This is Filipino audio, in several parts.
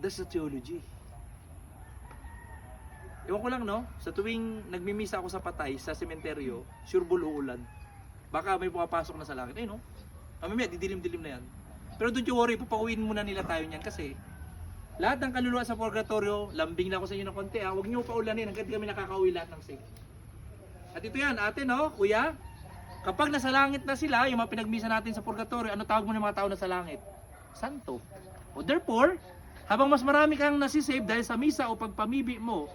That's the theology. Ewan ko lang, no? Sa tuwing nagmimisa ako sa patay, sa sementeryo, sure bull uulan. Baka may pumapasok na sa langit. Eh, no? Mamaya, didilim-dilim na yan. Pero don't you worry, papauwiin muna nila tayo niyan kasi lahat ng kaluluwa sa purgatorio, lambing na ako sa inyo ng konti, ha? Huwag niyo paulanin hanggang kami nakakauwi lahat ng safe. At ito yan, ate, no? Kuya, kapag nasa langit na sila, yung mga pinagmisa natin sa purgatorio, ano tawag mo ng mga tao na sa langit? Santo. O therefore, habang mas marami kang nasisave dahil sa misa o pagpamibi mo,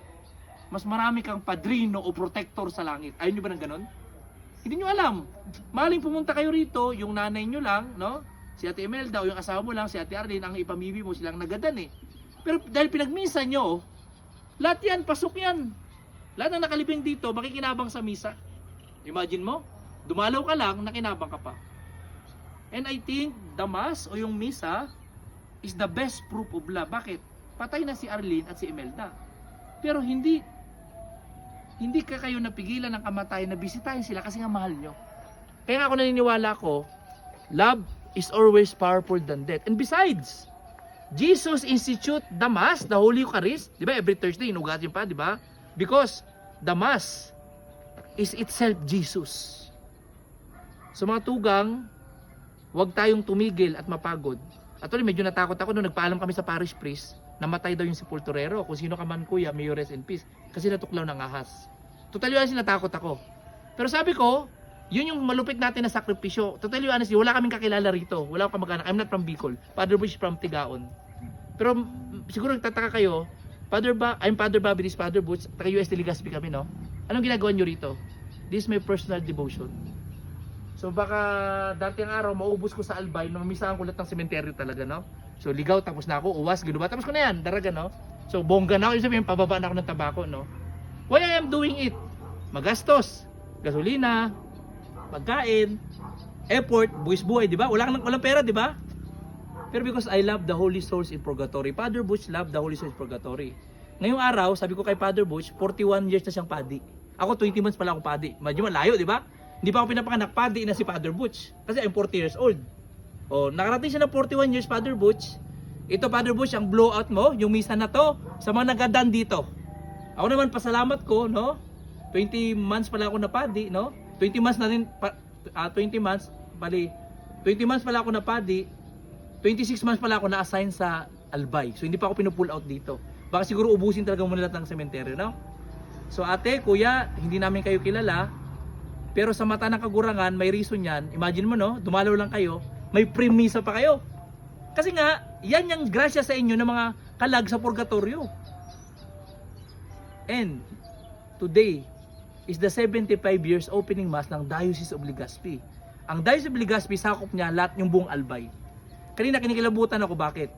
mas marami kang padrino o protector sa langit. Ayun nyo ba ng ganon? Hindi nyo alam. Maling pumunta kayo rito, yung nanay nyo lang, no? Si Ate Imelda o yung asawa mo lang, si Ate Arlene, ang ipamibi mo silang nagadan eh. Pero dahil pinagmisa nyo, lahat yan, pasok yan. Lahat ng nakalibing dito, makikinabang sa misa. Imagine mo, dumalaw ka lang, nakinabang ka pa. And I think the Mass o yung misa is the best proof of love. Bakit? Patay na si Arlene at si Imelda. Pero hindi ka kayo napigilan ng kamatayan na bisitahin sila kasi nga mahal nyo. Kaya nga ako naniniwala ko, love is always powerful than death. And besides, Jesus institute the Mass, the Holy Eucharist, di ba? Every Thursday, inugatin pa, di ba? Because the Mass is itself Jesus. So mga tugang, huwag tayong tumigil at mapagod. Actually, medyo natakot ako nung nagpaalam kami sa parish priest, namatay daw yung sepulturero. Kung sino ka man kuya, may you rest in peace. Kasi natuklaw ng ahas. Totally honestly, natakot ako. Pero sabi ko, yun yung malupit natin na sakripisyo. Totally honestly, wala kaming kakilala rito. Wala akong kamag-anak. I'm not from Bicol. Father Bush from Tigaon. Pero siguro nagtataka kayo, I'm Father Bobby, this Father Butch, taga UST Legazpi kami, no? Anong ginagawa nyo rito? This is my personal devotion. So baka dati ang araw, maubos ko sa Albay, namamisahan ko lahat ng sementeryo talaga, no? So ligaw, tapos na ako, uwas, ginuba, tapos ko na yan, daraga, no? So bongga na ako, yung sabihin, pababa na ako ng tabako, no? Why I am doing it? Magastos, gasolina, pagkain, effort, buwis-buhay, di ba? Walang pera, di ba? Pero because I love the Holy Souls in Purgatory. Father Butch loved the Holy Souls in Purgatory. Ngayong araw, sabi ko kay Father Butch, 41 years na siyang padi. Ako 20 months pala akong padi. Medyo malayo, di ba? Hindi pa ako pinapanganak, padi na si Father Butch. Kasi I'm 40 years old. O, nakarating siya ng 41 years, Father Butch. Ito, Father Butch, ang blowout mo, yung misa na to, sa mga nagadan dito. Ako naman, pasalamat ko, no? 20 months pala ako na padi, no? 20 months na rin, 20 months pala ako na padi, 26 months pala ako na-assign sa Albay. So, hindi pa ako pinupull out dito. Baka siguro ubusin talaga muna lahat ng sementeryo, no? So, ate, kuya, hindi namin kayo kilala, pero sa mata ng kagurangan, may reason yan. Imagine mo, no? Dumalaw lang kayo, may premisa pa kayo. Kasi nga, yan yung grasya sa inyo ng mga kalag sa purgatorio. And today is the 75 years opening mass ng Diocese of Legazpi. Ang Diocese of Legazpi, sakop niya lahat yung buong Albay. Kanina kinikilabutan ako, bakit?